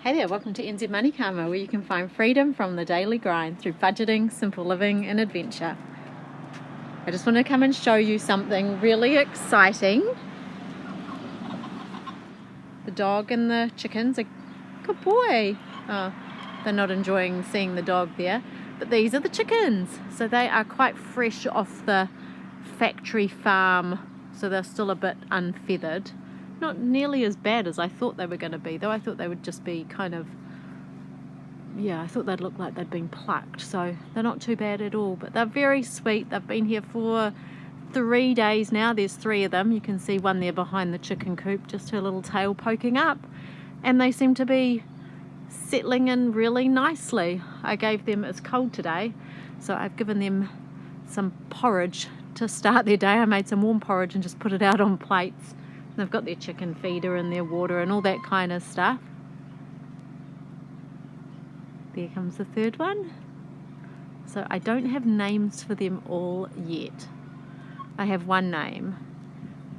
Hey there, welcome to NZ Money Karma, where you can find freedom from the daily grind through budgeting, simple living and adventure. I just want to come and show you something really exciting. The dog and the chickens are good boy. Oh, they're not enjoying seeing the dog there, but these are the chickens. So they are quite fresh off the factory farm, so they're still a bit unfeathered. Not nearly as bad as I thought they were going to be, though. I thought they would just be kind of, I thought they'd look like they'd been plucked. So they're not too bad at all, but they're very sweet. They've been here for 3 days now. There's 3 of them. You can see one there behind the chicken coop, just her little tail poking up. And they seem to be settling in really nicely. I gave them, it's cold today, so I've given them some porridge to start their day. I made some warm porridge and just put it out on plates. They've got their chicken feeder and their water and all that kind of stuff. There comes the third one. So I don't have names for them all yet. I have one name,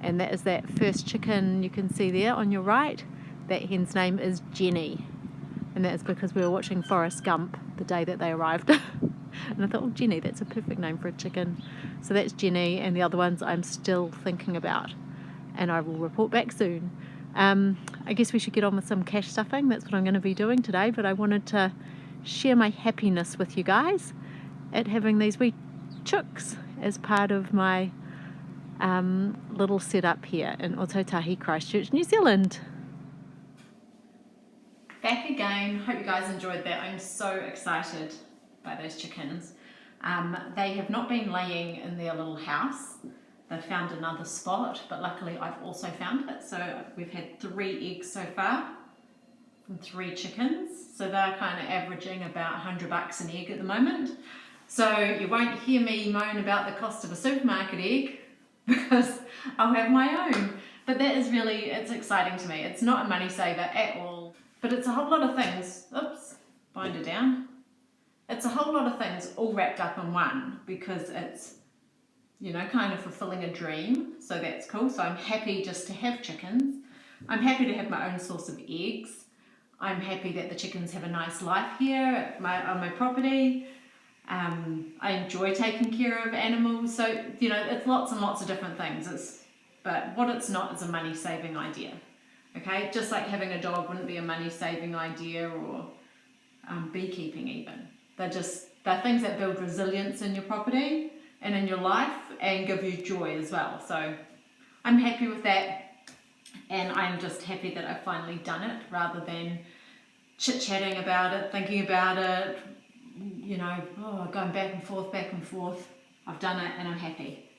and that is that first chicken you can see there on your right. That hen's name is Jenny, and that is because we were watching Forrest Gump the day that they arrived. And I thought, oh, Jenny, that's a perfect name for a chicken. So that's Jenny, and the other ones I'm still thinking about, and I will report back soon. I guess we should get on with some cash stuffing. That's what I'm going to be doing today, but I wanted to share my happiness with you guys at having these wee chooks as part of my little setup here in Otautahi, Christchurch, New Zealand. Back again. Hope you guys enjoyed that. I'm so excited by those chickens. They have not been laying in their little house. They've found another spot, but luckily I've also found it. So we've had 3 eggs so far from 3 chickens. So they're kind of averaging about $100 an egg at the moment. So you won't hear me moan about the cost of a supermarket egg because I'll have my own. But that is really, it's exciting to me. It's not a money saver at all, but it's a whole lot of things. Oops, binder down. It's a whole lot of things all wrapped up in one because it's, kind of fulfilling a dream. So that's cool. So I'm happy just to have chickens. I'm happy to have my own source of eggs. I'm happy that the chickens have a nice life here on my property. I enjoy taking care of animals. So, it's lots and lots of different things. But what it's not is a money-saving idea. Okay? Just like having a dog wouldn't be a money-saving idea, or beekeeping even. They're things that build resilience in your property and in your life and give you joy as well. So I'm happy with that, and I'm just happy that I've finally done it rather than chit-chatting about it, thinking about it, going back and forth. I've done it and I'm happy.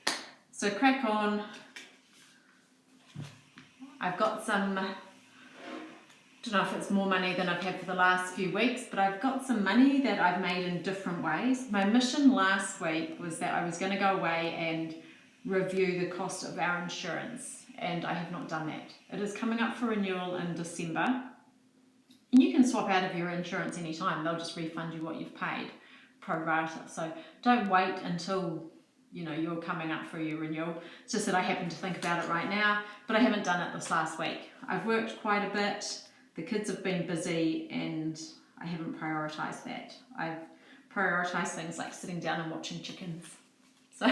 So crack on. I've got some, I don't know if it's more money than I've had for the last few weeks, but I've got some money that I've made in different ways. My mission last week was that I was going to go away and review the cost of our insurance, and I have not done that. It is coming up for renewal in December, and you can swap out of your insurance anytime. They'll just refund you what you've paid pro rata. So don't wait until you're coming up for your renewal. It's just that I happen to think about it right now, but I haven't done it this last week. I've worked quite a bit. The kids have been busy and I haven't prioritised that. I've prioritised things like sitting down and watching chickens. So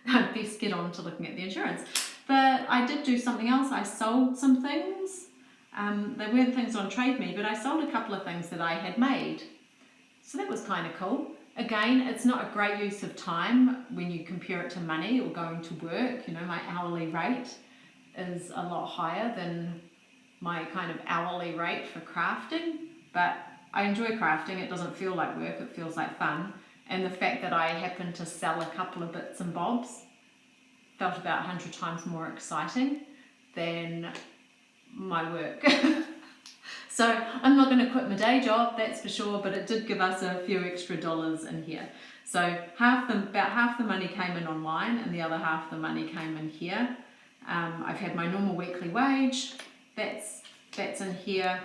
I'd best get on to looking at the insurance. But I did do something else. I sold some things. They weren't things on Trade Me, but I sold a couple of things that I had made. So that was kind of cool. Again, it's not a great use of time when you compare it to money or going to work. My hourly rate is a lot higher than my kind of hourly rate for crafting, but I enjoy crafting. It doesn't feel like work, it feels like fun. And the fact that I happen to sell a couple of bits and bobs felt about 100 times more exciting than my work. So I'm not going to quit my day job, that's for sure, but it did give us a few extra dollars in here. So about half the money came in online and the other half the money came in here. I've had my normal weekly wage, that's in here.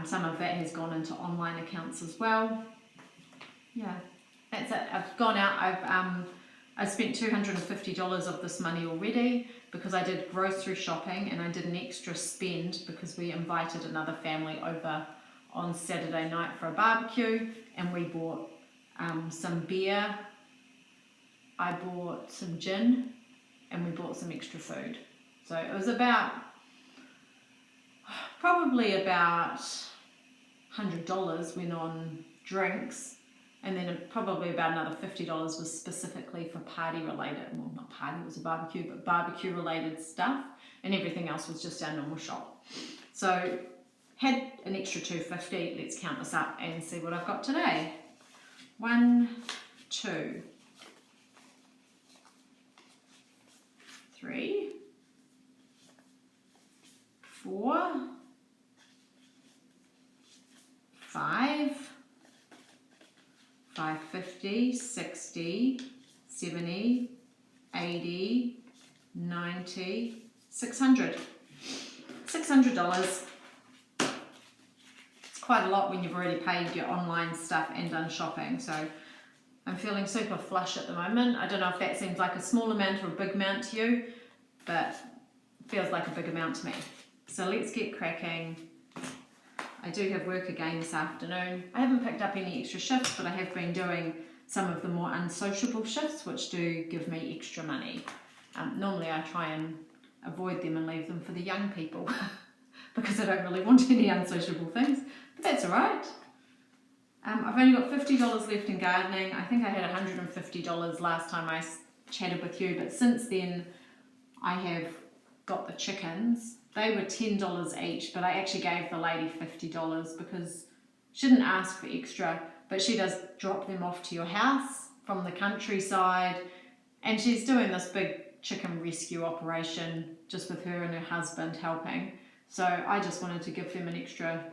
Some of that has gone into online accounts as well. Yeah, that's it. I've gone out, I spent $250 of this money already because I did grocery shopping and I did an extra spend because we invited another family over on Saturday night for a barbecue, and we bought some beer, I bought some gin, and we bought some extra food. So it was probably about $100 went on drinks, and then probably about another $50 was specifically for party related, well not party, it was a barbecue, but barbecue related stuff, and everything else was just our normal shop. So had an extra $2.50, let's count this up and see what I've got today. 1, 2, 3, 4, 5, 550, 60, 70, 80, 90, 600. $600. It's quite a lot when you've already paid your online stuff and done shopping. So I'm feeling super flush at the moment. I don't know if that seems like a small amount or a big amount to you, but it feels like a big amount to me. So let's get cracking. I do have work again this afternoon. I haven't picked up any extra shifts, but I have been doing some of the more unsociable shifts, which do give me extra money. Normally I try and avoid them and leave them for the young people because I don't really want any unsociable things, but that's all right. I've only got $50 left in gardening. I think I had $150 last time I chatted with you, but since then I have got the chickens. They were $10 each, but I actually gave the lady $50 because she didn't ask for extra, but she does drop them off to your house from the countryside, and she's doing this big chicken rescue operation just with her and her husband helping. So I just wanted to give them an extra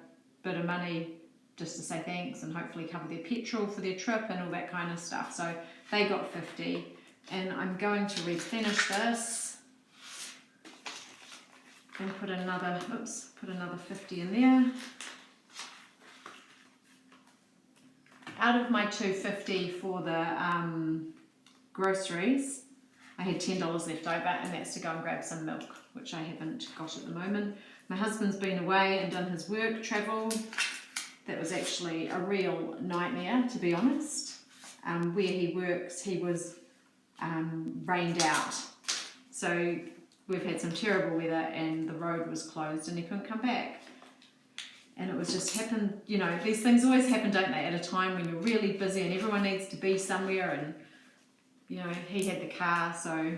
bit of money just to say thanks and hopefully cover their petrol for their trip and all that kind of stuff. So they got 50, and I'm going to replenish this and put another 50 in there. Out of my $2.50 for the groceries, I had $10 left over, and that's to go and grab some milk, which I haven't got at the moment. My husband's been away and done his work travel. That was actually a real nightmare, to be honest. Where he works, he was rained out. So we've had some terrible weather and the road was closed and he couldn't come back. And it was just happened, you know, these things always happen, don't they, at a time when you're really busy and everyone needs to be somewhere, and, you know, he had the car, so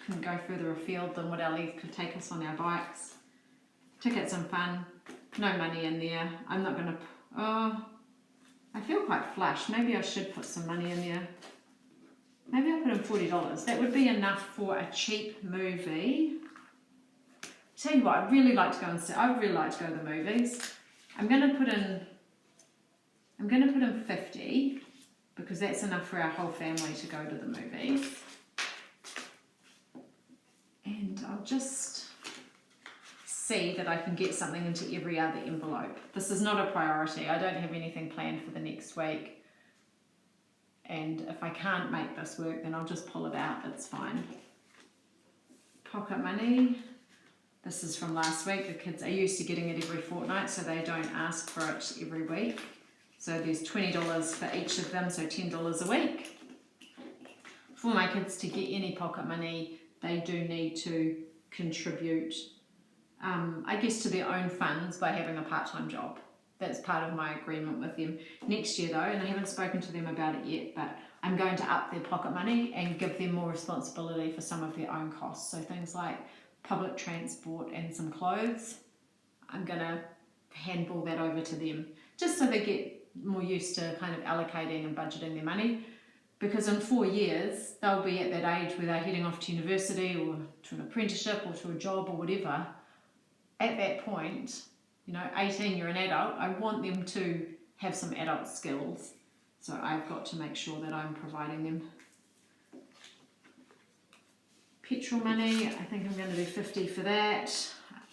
couldn't go further afield than what Ellie could take us on our bikes. Tickets and fun, no money in there. I'm not going to, I feel quite flush. Maybe I should put some money in there. Maybe I'll put in $40. That would be enough for a cheap movie. Tell you what, I'd really like to go and see. I would really like to go to the movies. I'm going to put in 50 because that's enough for our whole family to go to the movies. And I'll just see that I can get something into every other envelope. This is not a priority. I don't have anything planned for the next week. And if I can't make this work, then I'll just pull it out. It's fine. Pocket money. This is from last week. The kids are used to getting it every fortnight, so they don't ask for it every week. So there's $20 for each of them, so $10 a week. For my kids to get any pocket money, they do need to contribute, I guess, to their own funds by having a part-time job. That's part of my agreement with them. Next year though, and I haven't spoken to them about it yet, but I'm going to up their pocket money and give them more responsibility for some of their own costs. So things like public transport and some clothes, I'm going to handball that over to them, just so they get more used to kind of allocating and budgeting their money. Because in 4 years, they'll be at that age where they're heading off to university or to an apprenticeship or to a job or whatever. At that point, you know, 18, you're an adult, I want them to have some adult skills. So I've got to make sure that I'm providing them. Petrol money, I think I'm going to do 50 for that.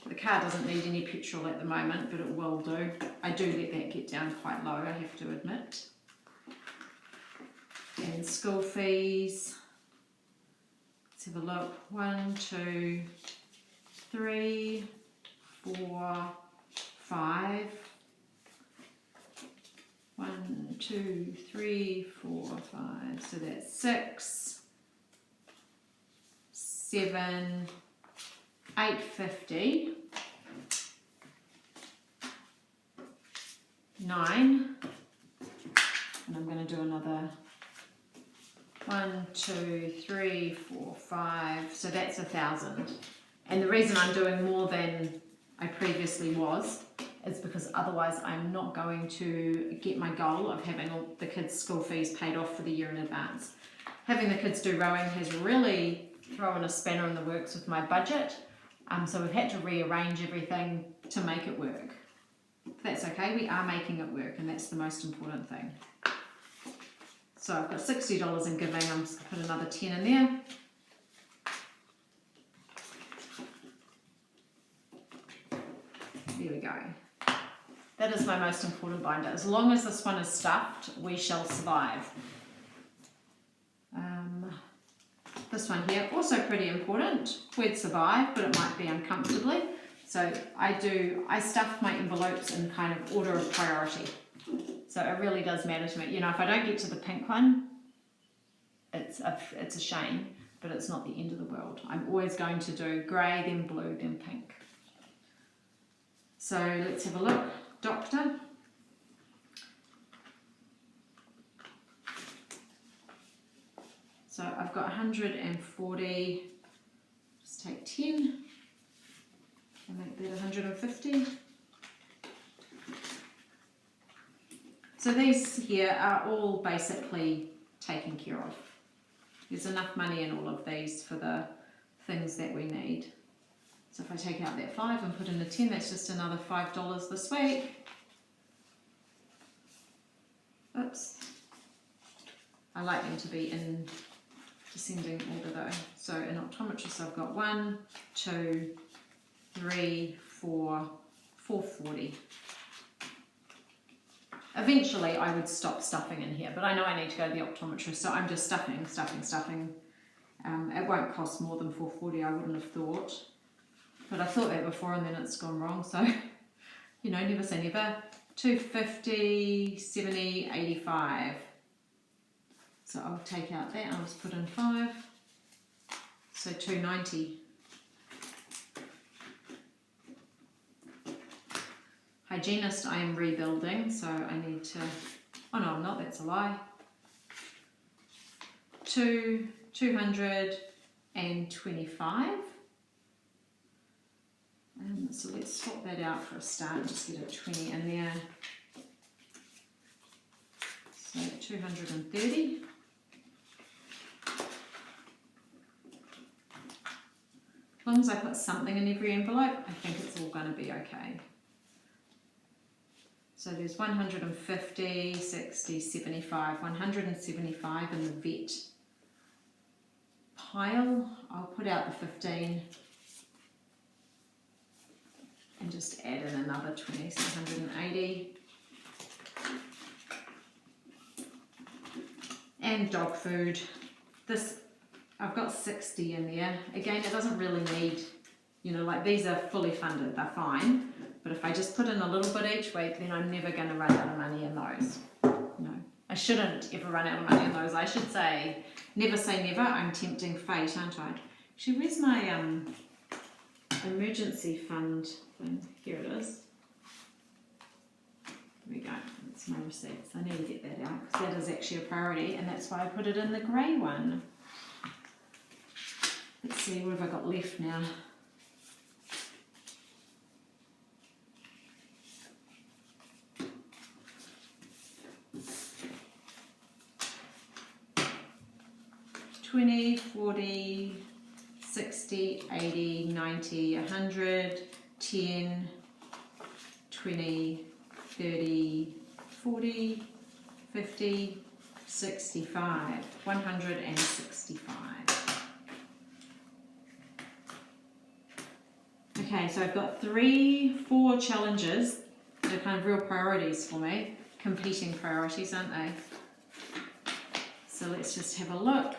The car doesn't need any petrol at the moment, but it will do. I do let that get down quite low, I have to admit. And school fees. Let's have a look. 1, 2, 3, 4, 5, 2, 3, 4, 5. So that's 6, 7, 850, 9, and I'm going to do another 1, 2, 3, 4, 5. So that's 1,000. And the reason I'm doing more than I previously was is because otherwise I'm not going to get my goal of having all the kids' school fees paid off for the year in advance. Having the kids do rowing has really thrown a spanner in the works with my budget, so we've had to rearrange everything to make it work. That's okay, we are making it work, and that's the most important thing. So I've got $60 in giving, I'm just going to put another 10 in there. There we go. That is my most important binder. As long as this one is stuffed, we shall survive. This one here, also pretty important. We'd survive, but it might be uncomfortably. So I stuff my envelopes in kind of order of priority. So it really does matter to me. You know, if I don't get to the pink one, it's a shame, but it's not the end of the world. I'm always going to do grey, then blue, then pink. So let's have a look. Doctor. So I've got 140, just take 10 and make that 150. So these here are all basically taken care of. There's enough money in all of these for the things that we need. So if I take out that 5 and put in a 10, that's just another $5 this week. Oops. I like them to be in descending order though. So in optometrist I've got 1, 2, 3, 4, 440. Eventually I would stop stuffing in here, but I know I need to go to the optometrist, so I'm just stuffing. It won't cost more than $440, I wouldn't have thought. But I thought that before and then it's gone wrong, so, you know, never say never. 250, 70, 85. So I'll take out that, I'll just put in 5. So 290. Hygienist I am rebuilding, so I need to, oh no I'm not, that's a lie. 225. So let's swap that out for a start and just get a 20 in there. So 230. As long as I put something in every envelope, I think it's all going to be okay. So there's 150, 60, 75, 175 in the vet pile. I'll put out the 15 and just add in another 20, so 180. And dog food. This, I've got 60 in there. Again, it doesn't really need, you know, like these are fully funded, they're fine. But if I just put in a little bit each week, then I'm never going to run out of money in those. No, I shouldn't ever run out of money in those. I should say never, I'm tempting fate, aren't I? Actually, where's my emergency fund thing? Here it is. There we go. That's my receipts. I need to get that out because that is actually a priority, and that's why I put it in the grey one. Let's see, what have I got left now? $20, $40, $60, $80, $90, $100, $10, $20, $30, $40, $50, $65, $165. Okay, so I've got 4 challenges that are kind of real priorities for me. Competing priorities, aren't they? So let's just have a look.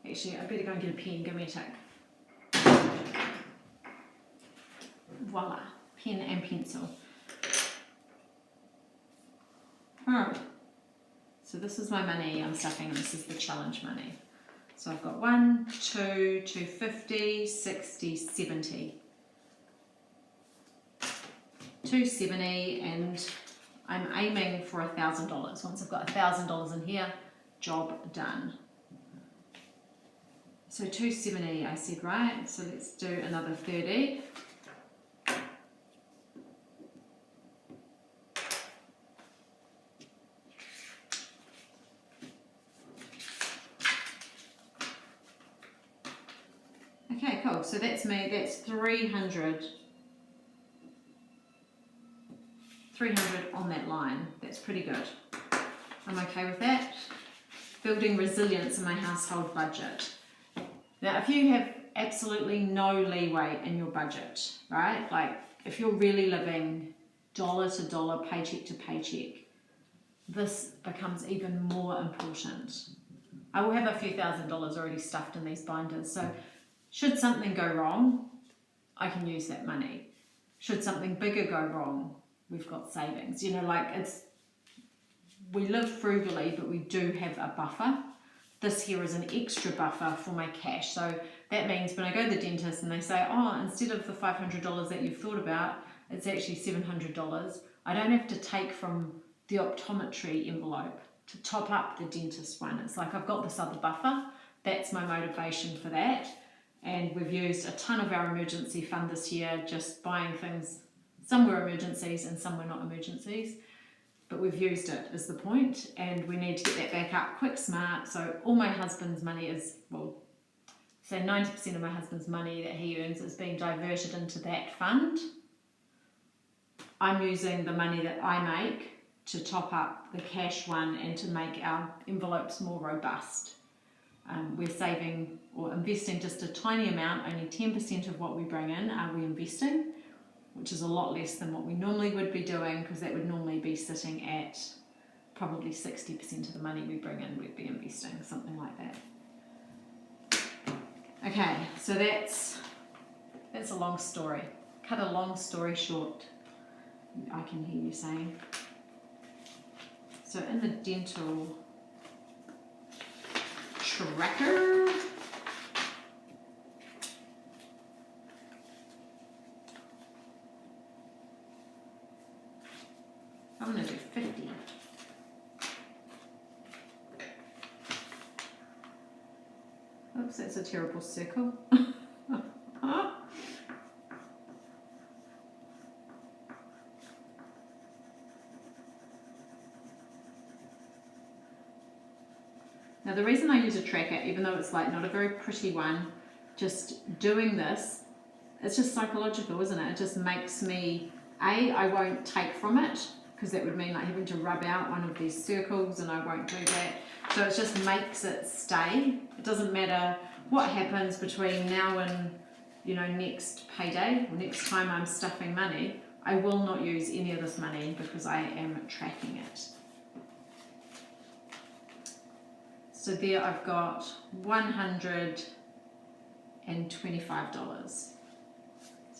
Actually, I better go and get a pen. Give me a tick. Voila, pen and pencil. Alright, So this is my money I'm stuffing, and this is the challenge money. So I've got 1, 2, 250, 60, 70. 270, and I'm aiming for $1,000. Once I've got $1,000 in here, job done. So 270 I said, right? So let's do another 30. Okay, cool. So that's me. That's 300 on that line. That's pretty good. I'm okay with that. Building resilience in my household budget. Now, if you have absolutely no leeway in your budget, right? Like if you're really living dollar to dollar, paycheck to paycheck, this becomes even more important. I will have a few $1,000s already stuffed in these binders. So should something go wrong, I can use that money. Should something bigger go wrong, we've got savings. You know, like we live frugally, but we do have a buffer. This here is an extra buffer for my cash. So that means when I go to the dentist and they say, oh, instead of the $500 that you've thought about, it's actually $700, I don't have to take from the optometry envelope to top up the dentist one. It's like I've got this other buffer. That's my motivation for that. And we've used a ton of our emergency fund this year, just buying things. Some were emergencies and some were not emergencies, but we've used it is the point, and we need to get that back up quick, smart. So all my husband's money is, well, say 90% of my husband's money that he earns is being diverted into that fund. I'm using the money that I make to top up the cash one and to make our envelopes more robust. We're saving or investing just a tiny amount, only 10% of what we bring in are we investing, which is a lot less than what we normally would be doing, because that would normally be sitting at probably 60% of the money we bring in, we'd be investing, something like that. Okay, so that's a long story. Cut a long story short, I can hear you saying. So in the dental tracker, I'm going to do 50. Oops, that's a terrible circle. Now the reason I use a tracker, even though it's like not a very pretty one, just doing this, it's just psychological, isn't it? It just makes me, I won't take from it, because that would mean like having to rub out one of these circles, and I won't do that. So it just makes it stay. It doesn't matter what happens between now and, you know, next payday or next time I'm stuffing money. I will not use any of this money because I am tracking it. So there I've got $125. So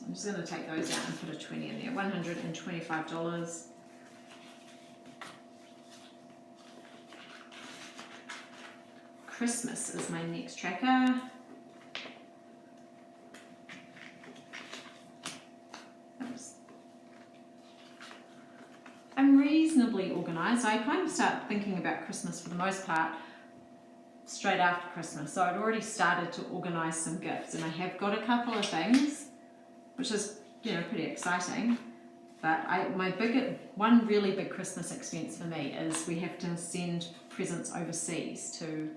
I'm just going to take those out and put a 20 in there. $125. Christmas is my next tracker. Oops. I'm reasonably organised. I kind of start thinking about Christmas for the most part straight after Christmas. So I'd already started to organise some gifts, and I have got a couple of things, which is, you know, pretty exciting. But one really big Christmas expense for me is we have to send presents overseas to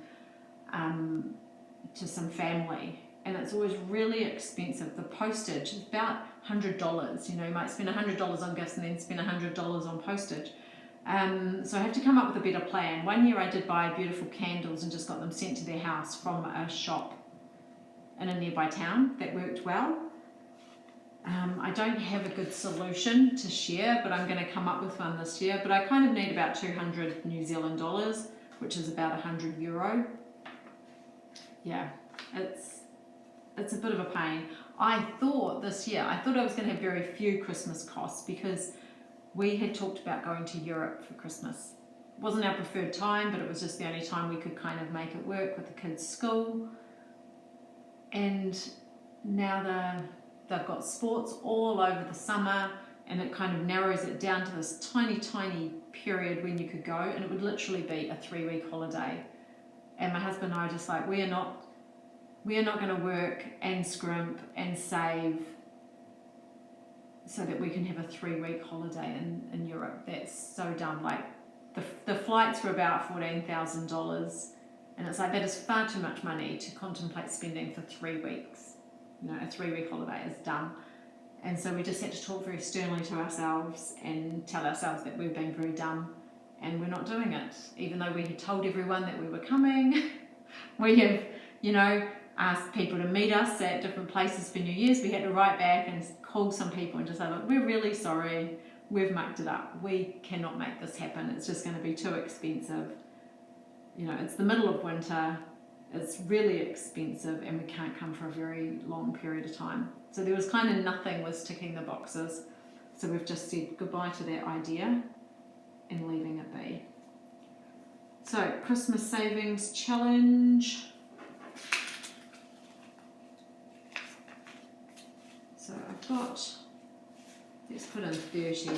some family, and it's always really expensive. The postage is about $100. You know, you might spend $100 on gifts and then spend $100 on postage. So I have to come up with a better plan. One year I did buy beautiful candles and just got them sent to their house from a shop in a nearby town. That worked well. I don't have a good solution to share, but I'm going to come up with one this year. But I kind of need about 200 New Zealand dollars, which is about €100. Yeah, it's a bit of a pain. I thought this year, I was going to have very few Christmas costs, because we had talked about going to Europe for Christmas wasn't our preferred time, but it was just the only time we could kind of make it work with the kids' school. And now they've got sports all over the summer, and it kind of narrows it down to this tiny period when you could go, and it would literally be a 3-week holiday. And my husband and I are just like, we are not going to work and scrimp and save so that we can have a 3-week holiday in Europe. That's so dumb. Like the flights were about $14,000, and it's like that is far too much money to contemplate spending for 3 weeks. You know, a 3-week holiday is dumb. And so we just had to talk very sternly to ourselves and tell ourselves that we've been very dumb and we're not doing it. Even though we had told everyone that we were coming, we have, you know, asked people to meet us at different places for New Year's. We had to write back and call some people and just say, look, we're really sorry, we've mucked it up. We cannot make this happen. It's just going to be too expensive. You know, it's the middle of winter. It's really expensive and we can't come for a very long period of time. So there was kind of nothing was ticking the boxes. So we've just said goodbye to that idea and leaving it be. So Christmas savings challenge. So I've got, let's put in 30.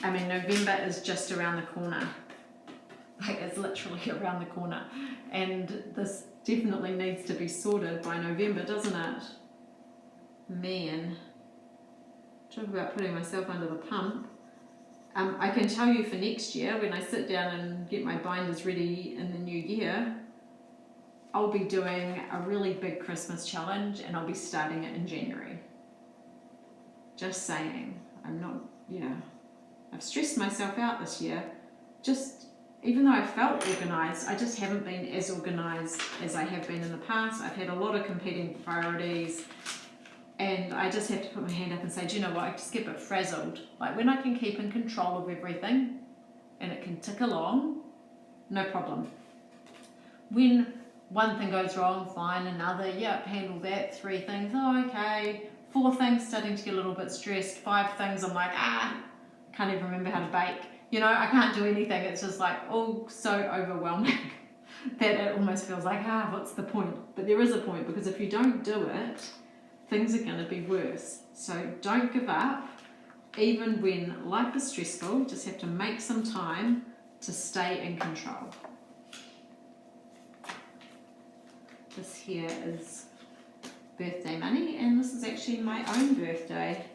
I mean, November is just around the corner. Like, it's literally around the corner. And this definitely needs to be sorted by November, doesn't it? Man. Talk about putting myself under the pump. I can tell you for next year, when I sit down and get my binders ready in the new year, I'll be doing a really big Christmas challenge and I'll be starting it in January. Just saying. I'm not, you know, I've stressed myself out this year. Just, even though I felt organised, I just haven't been as organised as I have been in the past. I've had a lot of competing priorities and I just have to put my hand up and say, do you know what, I just get a bit frazzled. Like when I can keep in control of everything and it can tick along, no problem. When one thing goes wrong, fine, another, yep, handle that, 3 things, oh, okay, 4 things, starting to get a little bit stressed, 5 things, I'm like, can't even remember how to bake. You know, I can't do anything. It's just like, oh, so overwhelming that it almost feels like, what's the point? But there is a point, because if you don't do it, things are going to be worse. So don't give up. Even when life is stressful, you just have to make some time to stay in control. This here is birthday money, and this is actually my own birthday.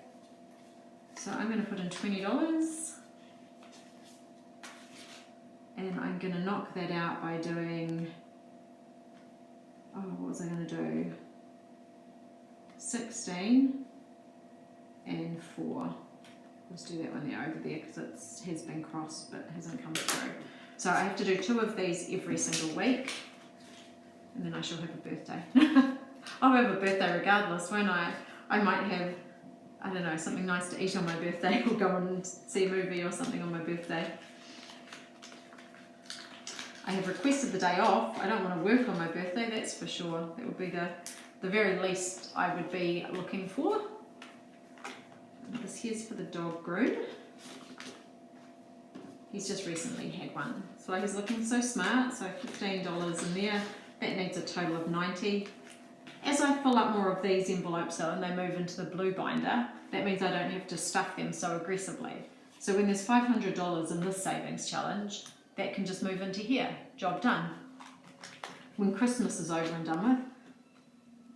So I'm going to put in $20 and I'm going to knock that out by doing, what was I going to do? 16 and 4. Let's do that one there over there because it has been crossed but hasn't come through. So I have to do 2 of these every single week and then I shall have a birthday. I'll have a birthday regardless, won't I? I might have, I don't know, something nice to eat on my birthday or go and see a movie or something on my birthday. I have requested the day off. I don't want to work on my birthday, that's for sure. That would be the very least I would be looking for. This here's for the dog groom. He's just recently had one. So he's looking so smart, so $15 in there. That needs a total of $90. As I fill up more of these envelopes though and they move into the blue binder, that means I don't have to stuff them so aggressively. So when there's $500 in this savings challenge, that can just move into here. Job done. When Christmas is over and done with,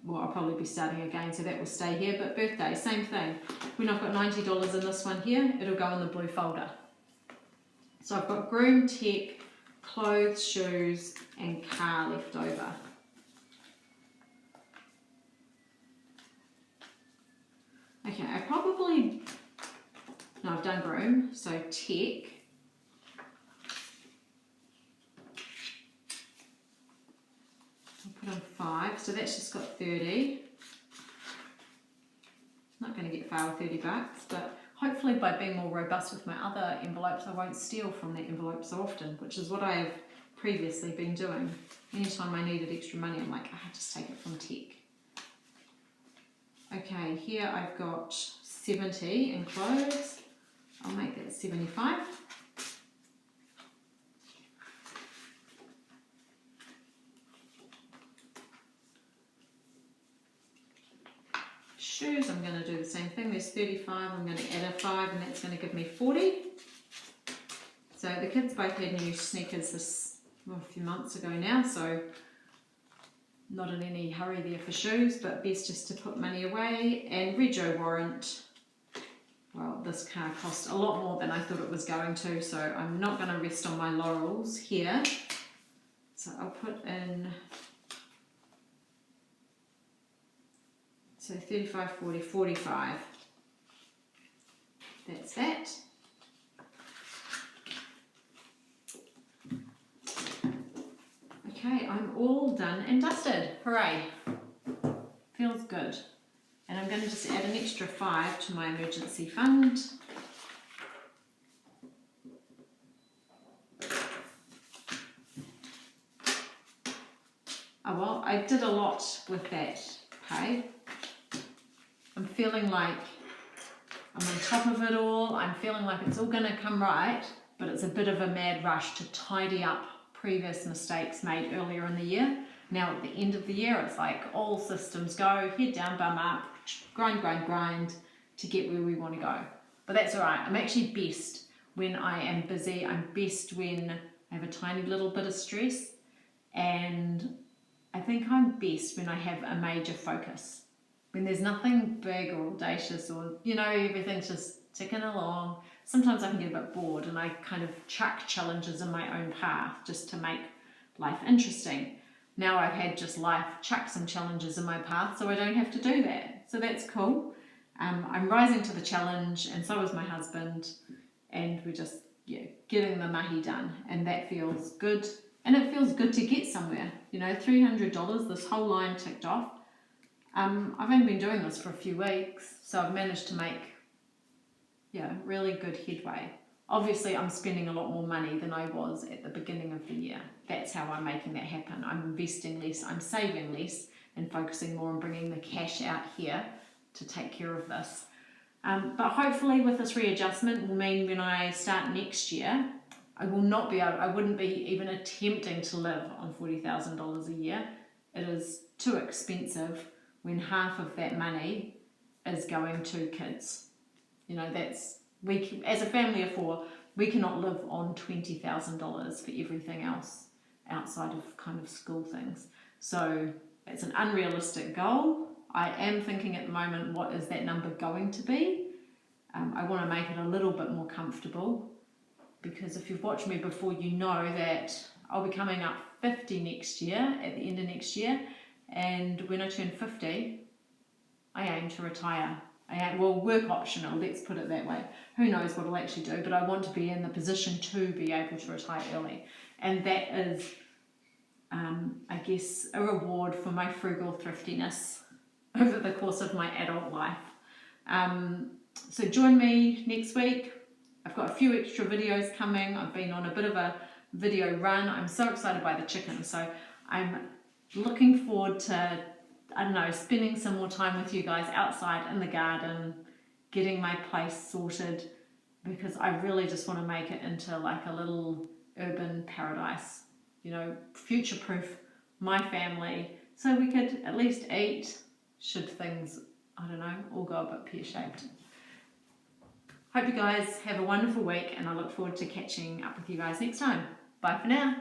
well, I'll probably be starting again, so that will stay here, but birthday, same thing. When I've got $90 in this one here, it'll go in the blue folder. So I've got groom, tech, clothes, shoes, and car left over. Okay, I've done groom, so tech. I'll put on 5, so that's just got 30. Not going to get far with $30, but hopefully by being more robust with my other envelopes, I won't steal from that envelope so often, which is what I have previously been doing. Anytime I needed extra money, I'm like, just take it from tech. Okay, here I've got 70 in clothes. I'll make that 75. Shoes, I'm going to do the same thing. There's 35, I'm going to add a 5, and that's going to give me 40. So the kids both had new sneakers a few months ago now, so not in any hurry there for shoes, but best just to put money away. And rego warrant, well, this car cost a lot more than I thought it was going to, so I'm not going to rest on my laurels here. So I'll put in, so 35, 40, 45. That's that. Okay, I'm all done and dusted. Hooray. Feels good. And I'm going to just add an extra 5 to my emergency fund. Oh well, I did a lot with that pay. I'm feeling like I'm on top of it all. I'm feeling like it's all going to come right, but it's a bit of a mad rush to tidy up previous mistakes made earlier in the year. Now at the end of the year, it's like all systems go, head down, bum up, grind, grind, grind to get where we want to go. But that's all right. I'm actually best when I am busy. I'm best when I have a tiny little bit of stress, and I think I'm best when I have a major focus. When there's nothing big or audacious, or, you know, everything's just ticking along. Sometimes I can get a bit bored and I kind of chuck challenges in my own path just to make life interesting. Now I've had just life chuck some challenges in my path, so I don't have to do that. So that's cool. I'm rising to the challenge, and so is my husband, and we're just getting the mahi done, and that feels good. And it feels good to get somewhere. You know, $300, this whole line ticked off. I've only been doing this for a few weeks, so I've managed to make really good headway. Obviously, I'm spending a lot more money than I was at the beginning of the year. That's how I'm making that happen. I'm investing less, I'm saving less, and focusing more on bringing the cash out here to take care of this. But hopefully with this readjustment will mean when I start next year, I wouldn't be even attempting to live on $40,000 a year. It is too expensive when half of that money is going to kids. You know, as a family of 4, we cannot live on $20,000 for everything else outside of kind of school things. So it's an unrealistic goal. I am thinking at the moment, what is that number going to be? I want to make it a little bit more comfortable, because if you've watched me before, you know that I'll be coming up 50 next year, at the end of next year, and when I turn 50, I aim to retire. Work optional, let's put it that way. Who knows what I'll actually do, but I want to be in the position to be able to retire early. And that is, I guess, a reward for my frugal thriftiness over the course of my adult life. So join me next week. I've got a few extra videos coming. I've been on a bit of a video run. I'm so excited by the chicken, so I'm looking forward to, I don't know, spending some more time with you guys outside in the garden, getting my place sorted, because I really just want to make it into like a little urban paradise, you know, future-proof my family, so we could at least eat should things, I don't know, all go a bit pear-shaped. Hope you guys have a wonderful week, and I look forward to catching up with you guys next time. Bye for now.